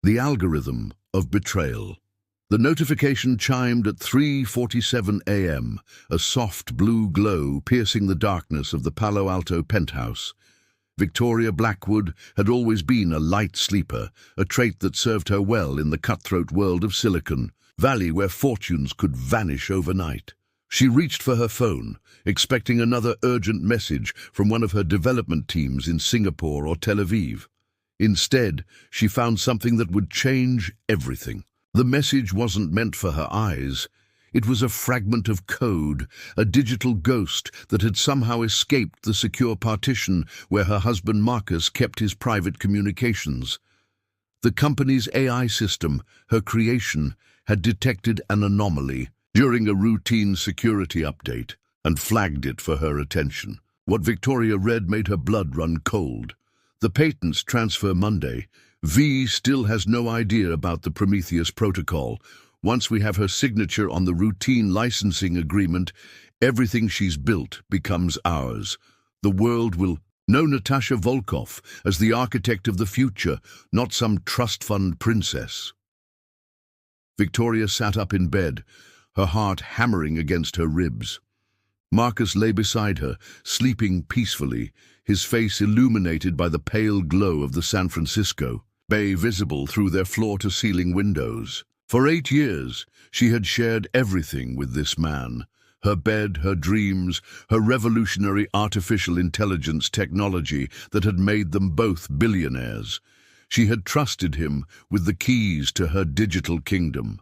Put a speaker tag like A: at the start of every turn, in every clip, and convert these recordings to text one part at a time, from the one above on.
A: The algorithm of betrayal. The notification chimed at 3:47 a.m., a soft blue glow piercing the darkness of the Palo Alto penthouse. Victoria Blackwood had always been a light sleeper, a trait that served her well in the cutthroat world of Silicon Valley where fortunes could vanish overnight. She reached for her phone, expecting another urgent message from one of her development teams in Singapore or Tel Aviv. Instead, she found something that would change everything. The message wasn't meant for her eyes. It was a fragment of code, a digital ghost that had somehow escaped the secure partition where her husband Marcus kept his private communications. The company's AI system, her creation, had detected an anomaly during a routine security update and flagged it for her attention. What Victoria read made her blood run cold. The patents transfer Monday. V still has no idea about the Prometheus protocol. Once we have her signature on the routine licensing agreement, everything she's built becomes ours. The world will know Natasha Volkov as the architect of the future, not some trust fund princess. Victoria sat up in bed, her heart hammering against her ribs. Marcus lay beside her, sleeping peacefully, his face illuminated by the pale glow of the San Francisco Bay visible through their floor-to-ceiling windows. For 8 years, she had shared everything with this man. Her bed, her dreams, her revolutionary artificial intelligence technology that had made them both billionaires. She had trusted him with the keys to her digital kingdom.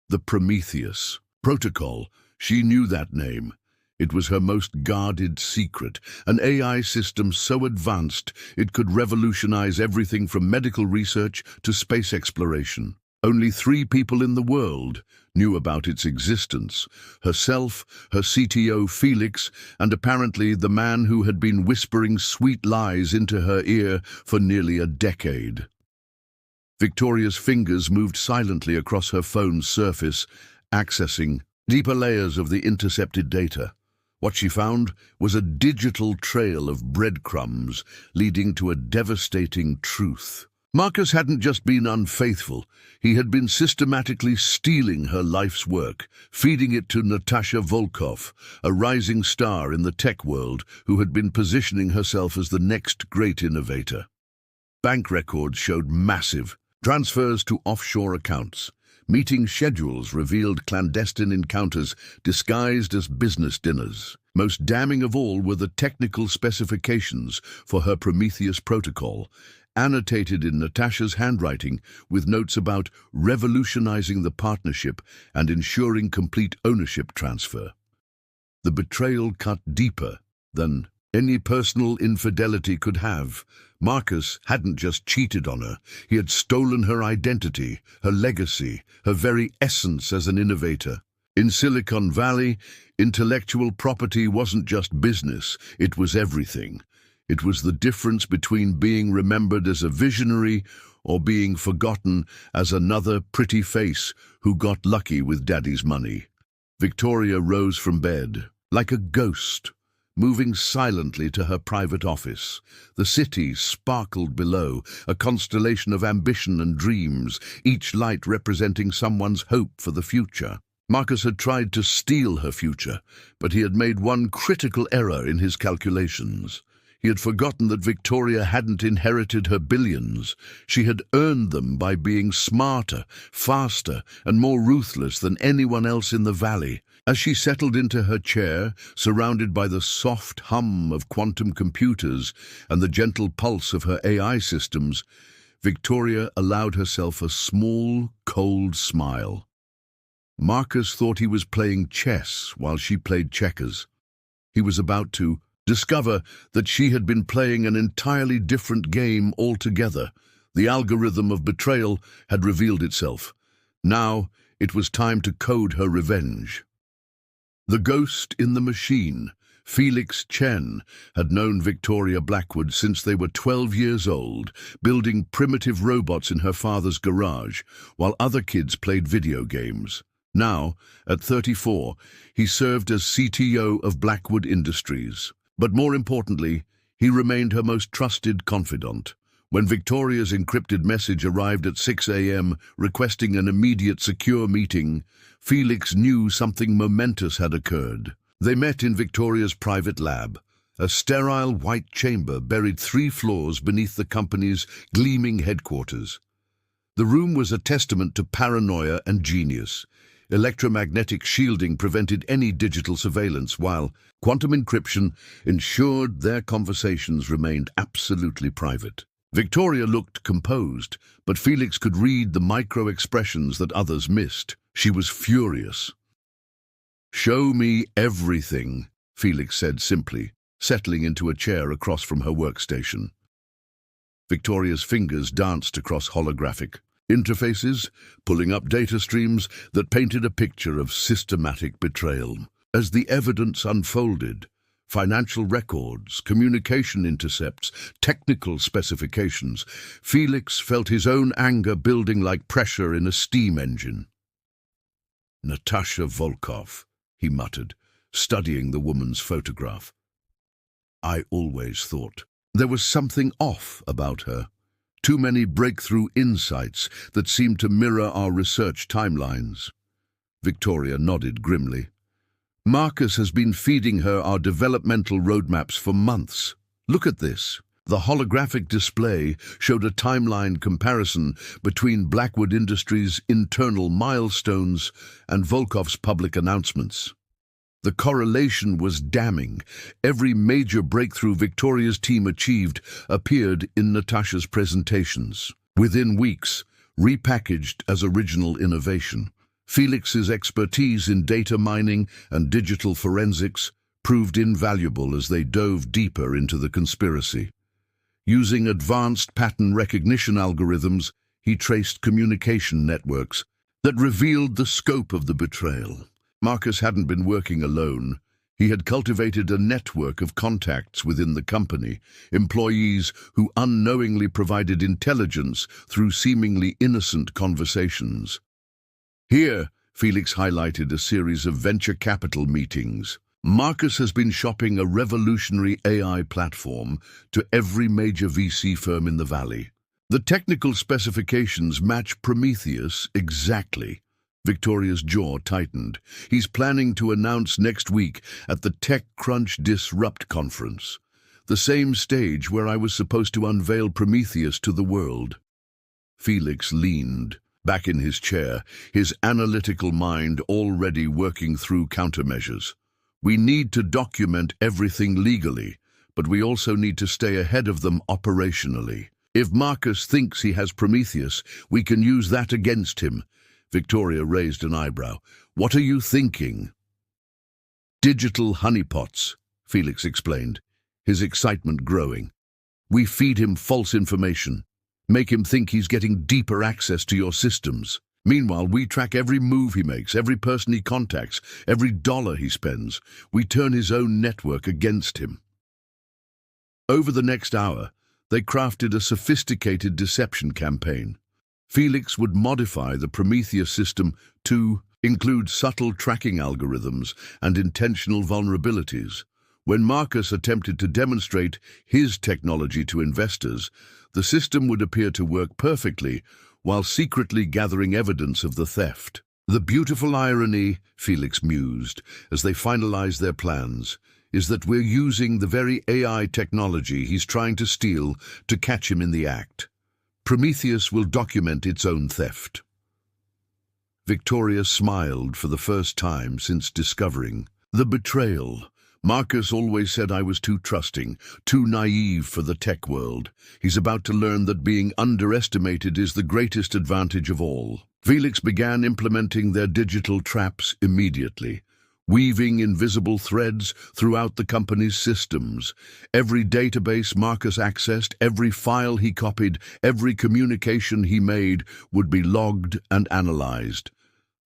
A: The Prometheus protocol, she knew that name. It was her most guarded secret, an AI system so advanced it could revolutionize everything from medical research to space exploration. Only 3 people in the world knew about its existence: herself, her CTO Felix, and apparently the man who had been whispering sweet lies into her ear for nearly a decade. Victoria's fingers moved silently across her phone's surface, accessing deeper layers of the intercepted data. What she found was a digital trail of breadcrumbs leading to a devastating truth. Marcus hadn't just been unfaithful, he had been systematically stealing her life's work, feeding it to Natasha Volkov, a rising star in the tech world who had been positioning herself as the next great innovator. Bank records showed massive transfers to offshore accounts. Meeting schedules revealed clandestine encounters disguised as business dinners. Most damning of all were the technical specifications for her Prometheus protocol, annotated in Natasha's handwriting with notes about revolutionizing the partnership and ensuring complete ownership transfer. The betrayal cut deeper than any personal infidelity could have. Marcus hadn't just cheated on her, he had stolen her identity, her legacy, her very essence as an innovator. In Silicon Valley, intellectual property wasn't just business, it was everything. It was the difference between being remembered as a visionary or being forgotten as another pretty face who got lucky with daddy's money. Victoria rose from bed, like a ghost, moving silently to her private office. The city sparkled below, a constellation of ambition and dreams, each light representing someone's hope for the future. Marcus had tried to steal her future, but he had made one critical error in his calculations. He had forgotten that Victoria hadn't inherited her billions. She had earned them by being smarter, faster, and more ruthless than anyone else in the valley. As she settled into her chair, surrounded by the soft hum of quantum computers and the gentle pulse of her AI systems, Victoria allowed herself a small, cold smile. Marcus thought he was playing chess while she played checkers. He was about to discover that she had been playing an entirely different game altogether. The algorithm of betrayal had revealed itself. Now it was time to code her revenge. The ghost in the machine, Felix Chen, had known Victoria Blackwood since they were 12 years old, building primitive robots in her father's garage, while other kids played video games. Now, at 34, he served as CTO of Blackwood Industries. But more importantly, he remained her most trusted confidant. When Victoria's encrypted message arrived at 6 a.m. requesting an immediate secure meeting, Felix knew something momentous had occurred. They met in Victoria's private lab, a sterile white chamber buried 3 floors beneath the company's gleaming headquarters. The room was a testament to paranoia and genius. Electromagnetic shielding prevented any digital surveillance, while quantum encryption ensured their conversations remained absolutely private. Victoria looked composed, but Felix could read the micro-expressions that others missed. She was furious. "Show me everything," Felix said simply, settling into a chair across from her workstation. Victoria's fingers danced across holographic interfaces, pulling up data streams that painted a picture of systematic betrayal. As the evidence unfolded, financial records, communication intercepts, technical specifications, Felix felt his own anger building like pressure in a steam engine. "Natasha Volkov," he muttered, studying the woman's photograph. "I always thought there was something off about her. Too many breakthrough insights that seemed to mirror our research timelines." Victoria nodded grimly. "Marcus has been feeding her our developmental roadmaps for months. Look at this." The holographic display showed a timeline comparison between Blackwood Industries' internal milestones and Volkov's public announcements. The correlation was damning. Every major breakthrough Victoria's team achieved appeared in Natasha's presentations. Within weeks, repackaged as original innovation. Felix's expertise in data mining and digital forensics proved invaluable as they dove deeper into the conspiracy. Using advanced pattern recognition algorithms, he traced communication networks that revealed the scope of the betrayal. Marcus hadn't been working alone. He had cultivated a network of contacts within the company, employees who unknowingly provided intelligence through seemingly innocent conversations. Here, Felix highlighted a series of venture capital meetings. Marcus has been shopping a revolutionary AI platform to every major VC firm in the valley. The technical specifications match Prometheus exactly. Victoria's jaw tightened. He's planning to announce next week at the TechCrunch Disrupt conference, the same stage where I was supposed to unveil Prometheus to the world. Felix leaned back in his chair, his analytical mind already working through countermeasures. "We need to document everything legally, but we also need to stay ahead of them operationally. If Marcus thinks he has Prometheus, we can use that against him." Victoria raised an eyebrow. "What are you thinking?" "Digital honeypots," Felix explained, his excitement growing. "We feed him false information, make him think he's getting deeper access to your systems. Meanwhile, we track every move he makes, every person he contacts, every dollar he spends. We turn his own network against him." Over the next hour, they crafted a sophisticated deception campaign. Felix would modify the Prometheus system to include subtle tracking algorithms and intentional vulnerabilities. When Marcus attempted to demonstrate his technology to investors, the system would appear to work perfectly while secretly gathering evidence of the theft. "The beautiful irony," Felix mused, as they finalized their plans, "is that we're using the very AI technology he's trying to steal to catch him in the act. Prometheus will document its own theft." Victoria smiled for the first time since discovering the betrayal. "Marcus always said I was too trusting, too naive for the tech world. He's about to learn that being underestimated is the greatest advantage of all." Felix began implementing their digital traps immediately, weaving invisible threads throughout the company's systems. Every database Marcus accessed, every file he copied, every communication he made would be logged and analyzed.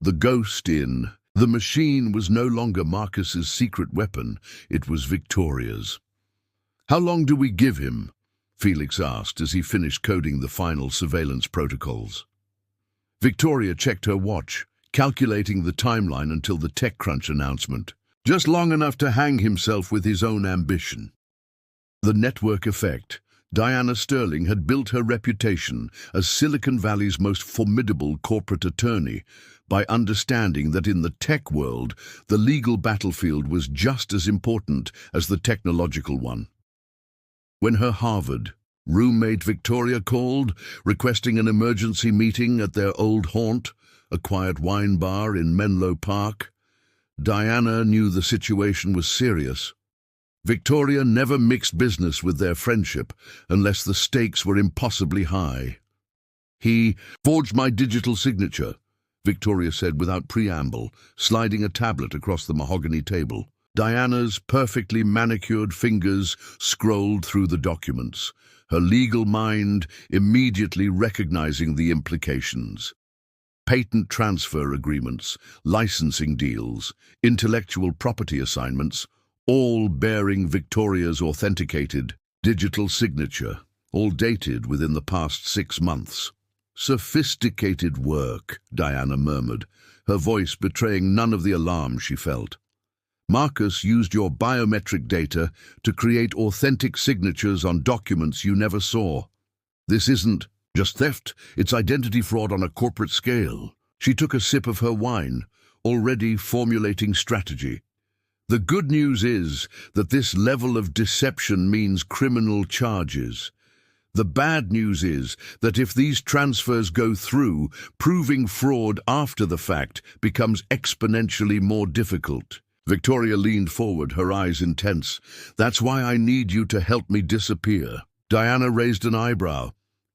A: The ghost in the machine was no longer Marcus's secret weapon, it was Victoria's. "How long do we give him?" Felix asked as he finished coding the final surveillance protocols. Victoria checked her watch, calculating the timeline until the TechCrunch announcement. "Just long enough to hang himself with his own ambition." The network effect, Diana Sterling had built her reputation as Silicon Valley's most formidable corporate attorney by understanding that in the tech world, the legal battlefield was just as important as the technological one. When her Harvard roommate Victoria called, requesting an emergency meeting at their old haunt, a quiet wine bar in Menlo Park, Diana knew the situation was serious. Victoria never mixed business with their friendship unless the stakes were impossibly high. "He forged my digital signature," Victoria said without preamble, sliding a tablet across the mahogany table. Diana's perfectly manicured fingers scrolled through the documents, her legal mind immediately recognizing the implications. Patent transfer agreements, licensing deals, intellectual property assignments, all bearing Victoria's authenticated digital signature, all dated within the past 6 months. "Sophisticated work," Diana murmured, her voice betraying none of the alarm she felt. "Marcus used your biometric data to create authentic signatures on documents you never saw. This isn't just theft, it's identity fraud on a corporate scale." She took a sip of her wine, already formulating strategy. "The good news is that this level of deception means criminal charges. The bad news is that if these transfers go through, proving fraud after the fact becomes exponentially more difficult." Victoria leaned forward, her eyes intense. "That's why I need you to help me disappear." Diana raised an eyebrow.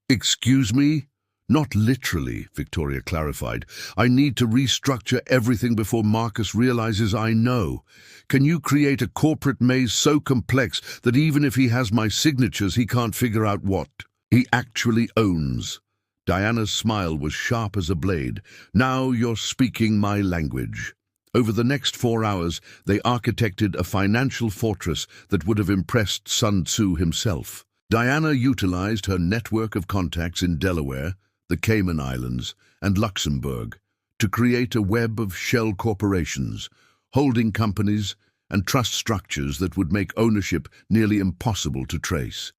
A: "Excuse me?" "Not literally," Victoria clarified. "I need to restructure everything before Marcus realizes I know. Can you create a corporate maze so complex that even if he has my signatures, he can't figure out what he actually owns?" Diana's smile was sharp as a blade. "Now you're speaking my language." Over the next 4 hours, they architected a financial fortress that would have impressed Sun Tzu himself. Diana utilized her network of contacts in Delaware, the Cayman Islands, and Luxembourg to create a web of shell corporations, holding companies, and trust structures that would make ownership nearly impossible to trace.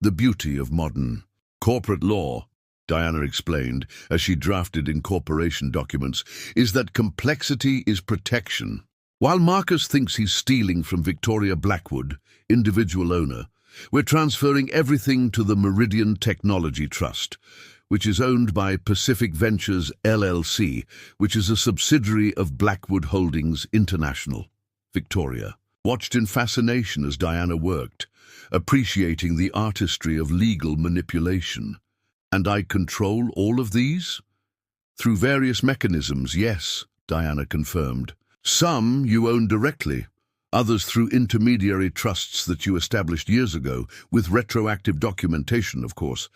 A: "The beauty of modern corporate law," Diana explained as she drafted incorporation documents, "is that complexity is protection. While Marcus thinks he's stealing from Victoria Blackwood, individual owner, we're transferring everything to the Meridian Technology Trust, which is owned by Pacific Ventures LLC, which is a subsidiary of Blackwood Holdings International." Victoria watched in fascination as Diana worked, appreciating the artistry of legal manipulation. "And I control all of these?" "Through various mechanisms, yes," Diana confirmed. "Some you own directly, others through intermediary trusts that you established years ago, with retroactive documentation, of course.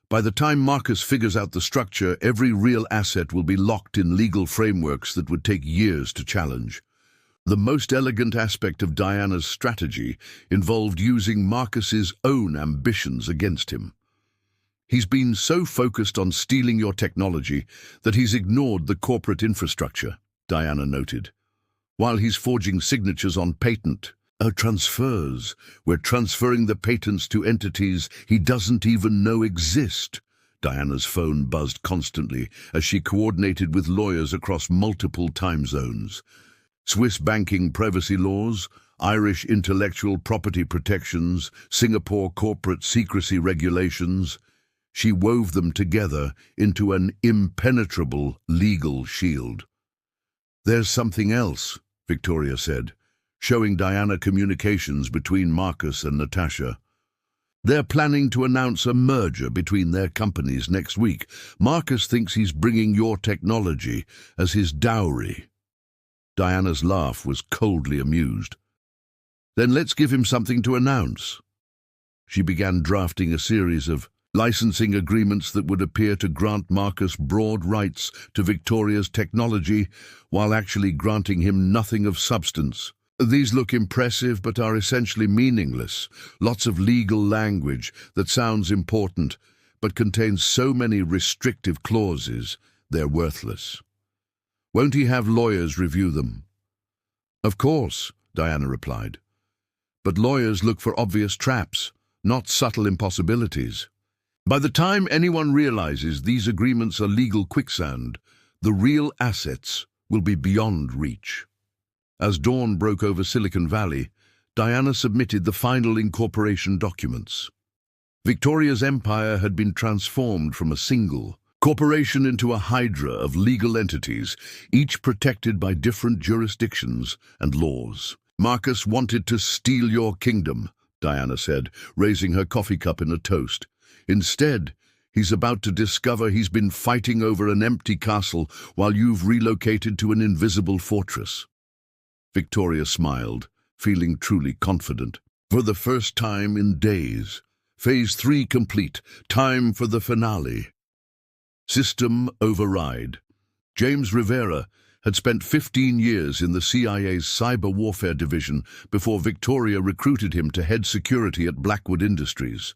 A: By the time Marcus figures out the structure, every real asset will be locked in legal frameworks that would take years to challenge." The most elegant aspect of Diana's strategy involved using Marcus's own ambitions against him. "He's been so focused on stealing your technology that he's ignored the corporate infrastructure," Diana noted. "While he's forging signatures on patent transfers, we're transferring the patents to entities he doesn't even know exist." Diana's phone buzzed constantly as she coordinated with lawyers across multiple time zones. Swiss banking privacy laws, Irish intellectual property protections, Singapore corporate secrecy regulations. She wove them together into an impenetrable legal shield. "There's something else," Victoria said, showing Diana communications between Marcus and Natasha. "They're planning to announce a merger between their companies next week. Marcus thinks he's bringing your technology as his dowry." Diana's laugh was coldly amused. "Then let's give him something to announce." She began drafting a series of licensing agreements that would appear to grant Marcus broad rights to Victoria's technology while actually granting him nothing of substance. "These look impressive but are essentially meaningless. Lots of legal language that sounds important but contains so many restrictive clauses, they're worthless." "Won't he have lawyers review them?" "Of course," Diana replied. "But lawyers look for obvious traps, not subtle impossibilities. By the time anyone realizes these agreements are legal quicksand, the real assets will be beyond reach. As dawn broke over Silicon Valley, Diana submitted the final incorporation documents. Victoria's empire had been transformed from a single corporation into a hydra of legal entities, each protected by different jurisdictions and laws. "Marcus wanted to steal your kingdom," Diana said, raising her coffee cup in a toast. "Instead, he's about to discover he's been fighting over an empty castle while you've relocated to an invisible fortress." Victoria smiled, feeling truly confident. For the first time in days, Phase 3 complete. Time for the finale. System override. James Rivera had spent 15 years in the CIA's cyber warfare division before Victoria recruited him to head security at Blackwood Industries.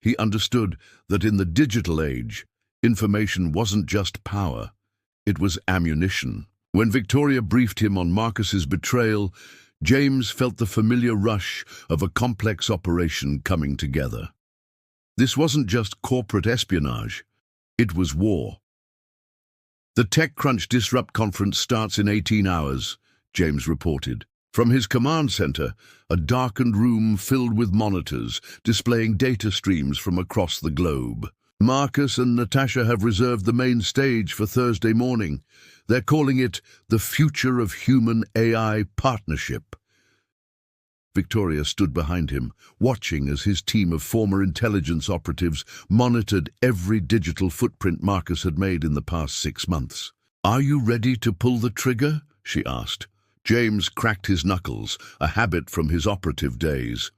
A: He understood that in the digital age, information wasn't just power, it was ammunition. When Victoria briefed him on Marcus's betrayal, James felt the familiar rush of a complex operation coming together. This wasn't just corporate espionage, it was war. "The TechCrunch Disrupt conference starts in 18 hours, James reported. From his command center, a darkened room filled with monitors displaying data streams from across the globe. Marcus and Natasha have reserved the main stage for Thursday morning. They're calling it the Future of Human-AI Partnership." Victoria stood behind him, watching as his team of former intelligence operatives monitored every digital footprint Marcus had made in the past 6 months. "Are you ready to pull the trigger?" she asked. James cracked his knuckles, a habit from his operative days.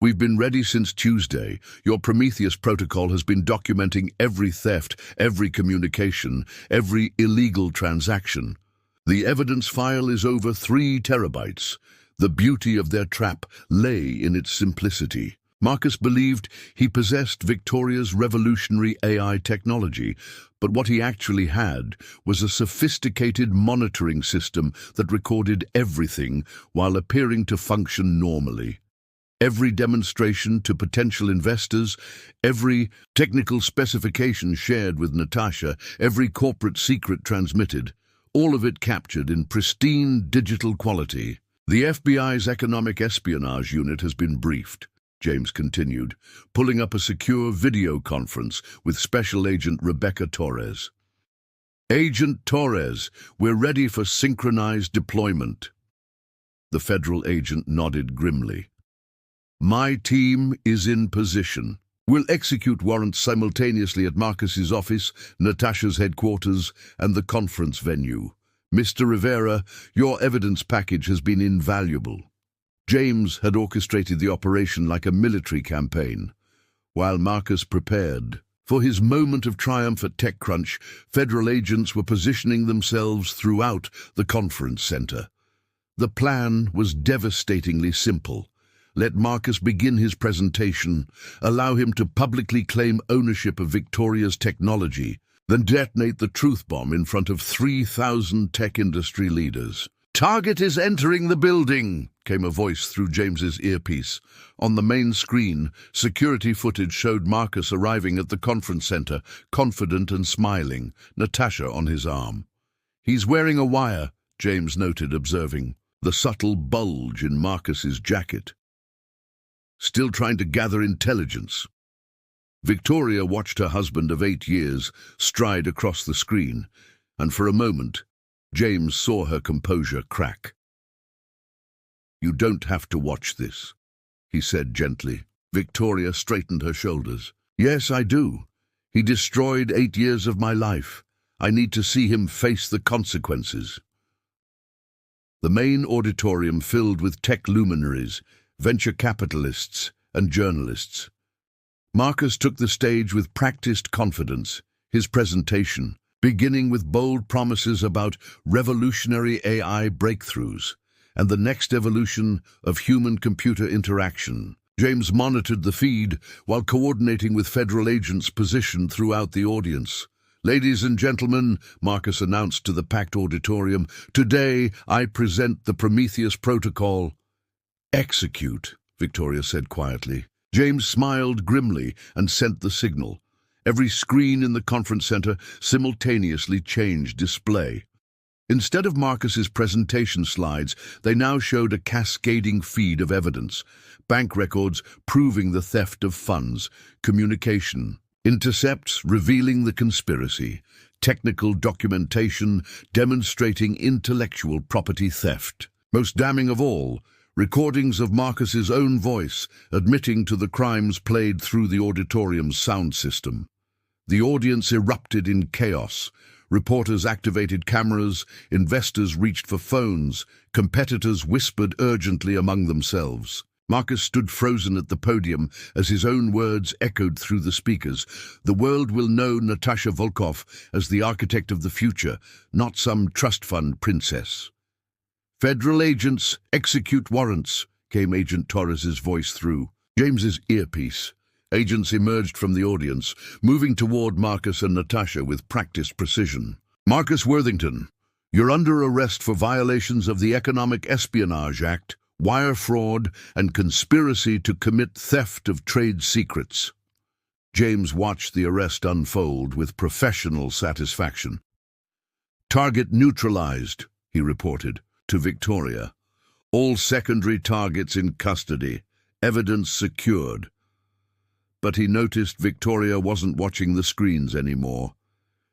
A: "We've been ready since Tuesday. Your Prometheus protocol has been documenting every theft, every communication, every illegal transaction. The evidence file is over 3 terabytes. The beauty of their trap lay in its simplicity. Marcus believed he possessed Victoria's revolutionary AI technology, but what he actually had was a sophisticated monitoring system that recorded everything while appearing to function normally. Every demonstration to potential investors, every technical specification shared with Natasha, every corporate secret transmitted, all of it captured in pristine digital quality. "The FBI's Economic Espionage Unit has been briefed," James continued, pulling up a secure video conference with Special Agent Rebecca Torres. "Agent Torres, we're ready for synchronized deployment." The federal agent nodded grimly. "My team is in position. We'll execute warrants simultaneously at Marcus's office, Natasha's headquarters, and the conference venue. Mr. Rivera, your evidence package has been invaluable." James had orchestrated the operation like a military campaign. While Marcus prepared for his moment of triumph at TechCrunch, federal agents were positioning themselves throughout the conference center. The plan was devastatingly simple. Let Marcus begin his presentation, allow him to publicly claim ownership of Victoria's technology, then detonate the truth bomb in front of 3,000 tech industry leaders. "Target is entering the building," came a voice through James's earpiece. On the main screen, security footage showed Marcus arriving at the conference center, confident and smiling, Natasha on his arm. "He's wearing a wire," James noted, observing the subtle bulge in Marcus's jacket. "Still trying to gather intelligence." Victoria watched her husband of 8 years stride across the screen, and for a moment, James saw her composure crack. "You don't have to watch this," he said gently. Victoria straightened her shoulders. "Yes, I do. He destroyed 8 years of my life. I need to see him face the consequences." The main auditorium filled with tech luminaries, venture capitalists, and journalists. Marcus took the stage with practiced confidence, his presentation beginning with bold promises about revolutionary AI breakthroughs and the next evolution of human-computer interaction. James monitored the feed while coordinating with federal agents positioned throughout the audience. "Ladies and gentlemen," Marcus announced to the packed auditorium, "today I present the Prometheus Protocol." "Execute," Victoria said quietly. James smiled grimly and sent the signal. Every screen in the conference center simultaneously changed display. Instead of Marcus's presentation slides, they now showed a cascading feed of evidence. Bank records proving the theft of funds, communication, intercepts revealing the conspiracy, technical documentation demonstrating intellectual property theft. Most damning of all, recordings of Marcus's own voice admitting to the crimes played through the auditorium's sound system. The audience erupted in chaos. Reporters activated cameras, investors reached for phones, competitors whispered urgently among themselves. Marcus stood frozen at the podium as his own words echoed through the speakers. The world will know Natasha Volkov as the architect of the future, not some trust fund princess. "Federal agents, execute warrants," came Agent Torres's voice through James's earpiece. Agents emerged from the audience, moving toward Marcus and Natasha with practiced precision. "Marcus Worthington, you're under arrest for violations of the Economic Espionage Act, wire fraud, and conspiracy to commit theft of trade secrets." James watched the arrest unfold with professional satisfaction. "Target neutralized," he reported to Victoria. "All secondary targets in custody. Evidence secured." But he noticed Victoria wasn't watching the screens anymore.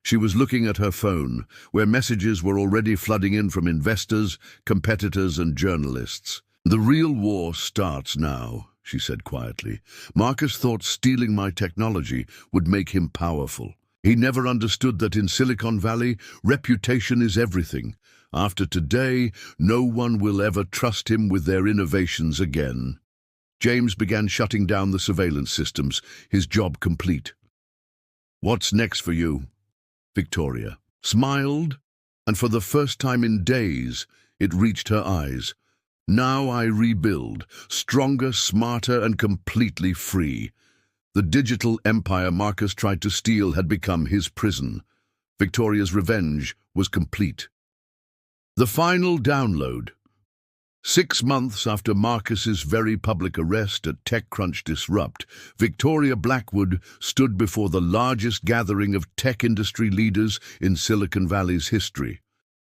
A: She was looking at her phone, where messages were already flooding in from investors, competitors, and journalists. "The real war starts now," she said quietly. "Marcus thought stealing my technology would make him powerful. He never understood that in Silicon Valley, reputation is everything. After today, no one will ever trust him with their innovations again." James began shutting down the surveillance systems, his job complete. "What's next for you?" Victoria smiled, and for the first time in days, it reached her eyes. "Now I rebuild, stronger, smarter, and completely free." The digital empire Marcus tried to steal had become his prison. Victoria's revenge was complete. The final download. 6 months after Marcus's very public arrest at TechCrunch Disrupt, Victoria Blackwood stood before the largest gathering of tech industry leaders in Silicon Valley's history.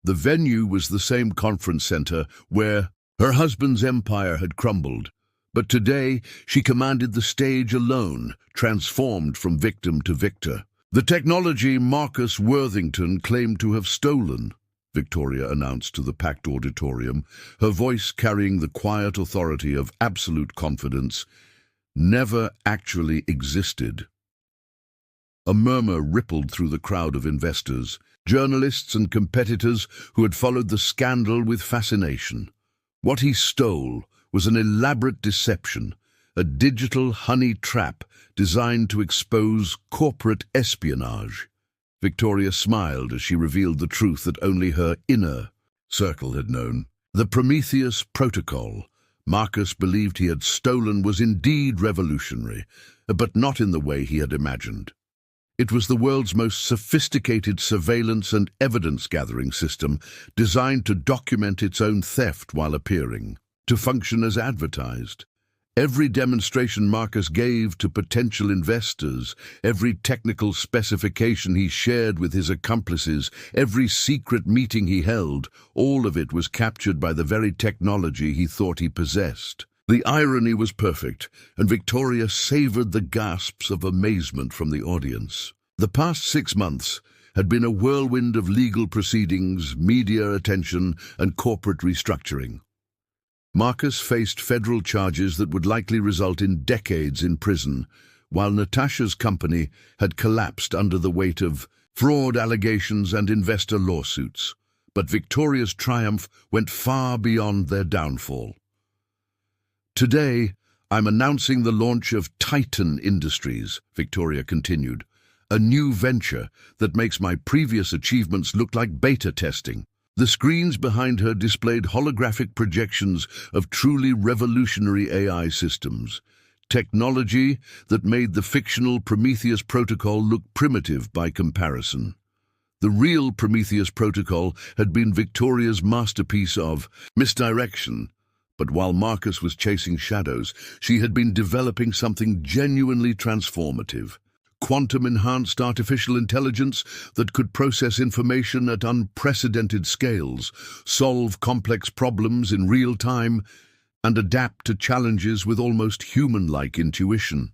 A: The venue was the same conference center where her husband's empire had crumbled. But today, she commanded the stage alone, transformed from victim to victor. "The technology Marcus Worthington claimed to have stolen," Victoria announced to the packed auditorium, her voice carrying the quiet authority of absolute confidence, "never actually existed." A murmur rippled through the crowd of investors, journalists and competitors who had followed the scandal with fascination. What he stole was an elaborate deception, a digital honey trap designed to expose corporate espionage. Victoria smiled as she revealed the truth that only her inner circle had known. The Prometheus Protocol Marcus believed he had stolen was indeed revolutionary, but not in the way he had imagined. It was the world's most sophisticated surveillance and evidence-gathering system, designed to document its own theft while appearing, to function as advertised. Every demonstration Marcus gave to potential investors, every technical specification he shared with his accomplices, every secret meeting he held, all of it was captured by the very technology he thought he possessed. The irony was perfect, and Victoria savored the gasps of amazement from the audience. The past 6 months had been a whirlwind of legal proceedings, media attention, and corporate restructuring. Marcus faced federal charges that would likely result in decades in prison, while Natasha's company had collapsed under the weight of fraud allegations and investor lawsuits. But Victoria's triumph went far beyond their downfall. "Today, I'm announcing the launch of Titan Industries," Victoria continued, "a new venture that makes my previous achievements look like beta testing." The screens behind her displayed holographic projections of truly revolutionary AI systems, technology that made the fictional Prometheus Protocol look primitive by comparison. The real Prometheus Protocol had been Victoria's masterpiece of misdirection, But while Marcus was chasing shadows, she had been developing something genuinely transformative. Quantum-enhanced artificial intelligence that could process information at unprecedented scales, solve complex problems in real time, and adapt to challenges with almost human-like intuition.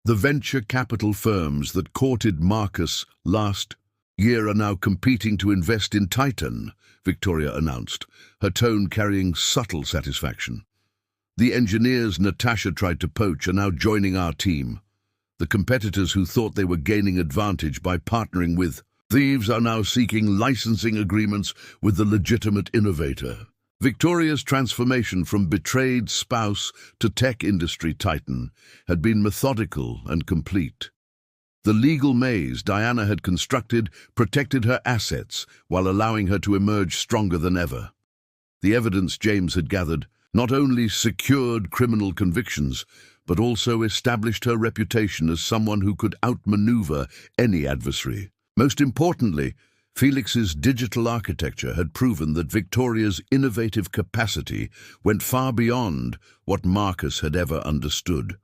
A: The venture capital firms that courted Marcus last year are now competing to invest in Titan, Victoria announced, her tone carrying subtle satisfaction. The engineers Natasha tried to poach are now joining our team. The competitors who thought they were gaining advantage by partnering with thieves are now seeking licensing agreements with the legitimate innovator. Victoria's transformation from betrayed spouse to tech industry titan had been methodical and complete. The legal maze Diana had constructed protected her assets while allowing her to emerge stronger than ever. The evidence James had gathered not only secured criminal convictions, but also established her reputation as someone who could outmaneuver any adversary. Most importantly, Felix's digital architecture had proven that Victoria's innovative capacity went far beyond what Marcus had ever understood.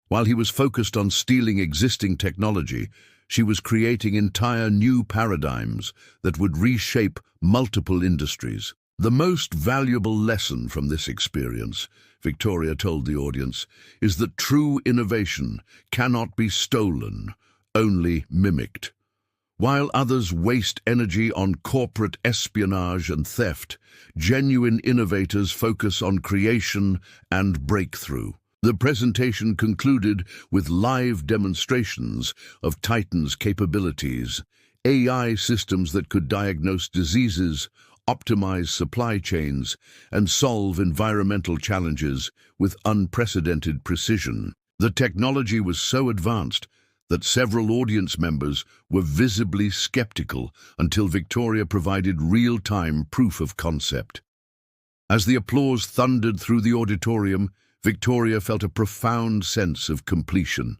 A: While he was focused on stealing existing technology, she was creating entire new paradigms that would reshape multiple industries. The most valuable lesson from this experience, Victoria told the audience, is that true innovation cannot be stolen, only mimicked. While others waste energy on corporate espionage and theft, genuine innovators focus on creation and breakthrough. The presentation concluded with live demonstrations of Titan's capabilities, AI systems that could diagnose diseases, optimize supply chains, and solve environmental challenges with unprecedented precision. The technology was so advanced that several audience members were visibly skeptical until Victoria provided real-time proof of concept. As the applause thundered through the auditorium, Victoria felt a profound sense of completion.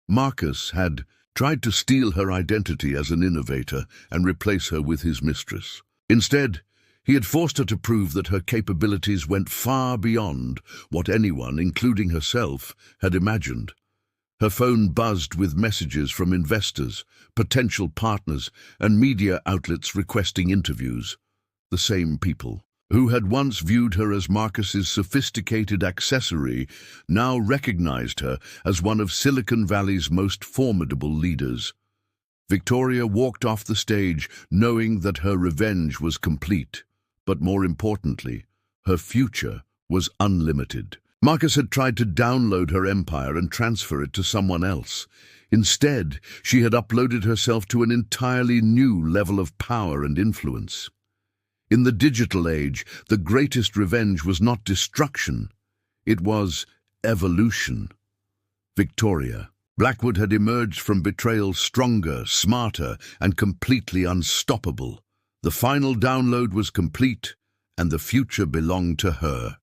A: Marcus had tried to steal her identity as an innovator and replace her with his mistress. Instead, he had forced her to prove that her capabilities went far beyond what anyone, including herself, had imagined. Her phone buzzed with messages from investors, potential partners, and media outlets requesting interviews. The same people who had once viewed her as Marcus's sophisticated accessory now recognized her as one of Silicon Valley's most formidable leaders. Victoria walked off the stage knowing that her revenge was complete, but more importantly, her future was unlimited. Marcus had tried to download her empire and transfer it to someone else. Instead, she had uploaded herself to an entirely new level of power and influence. In the digital age, the greatest revenge was not destruction, it was evolution. Victoria Blackwood had emerged from betrayal stronger, smarter, and completely unstoppable. The final download was complete, and the future belonged to her.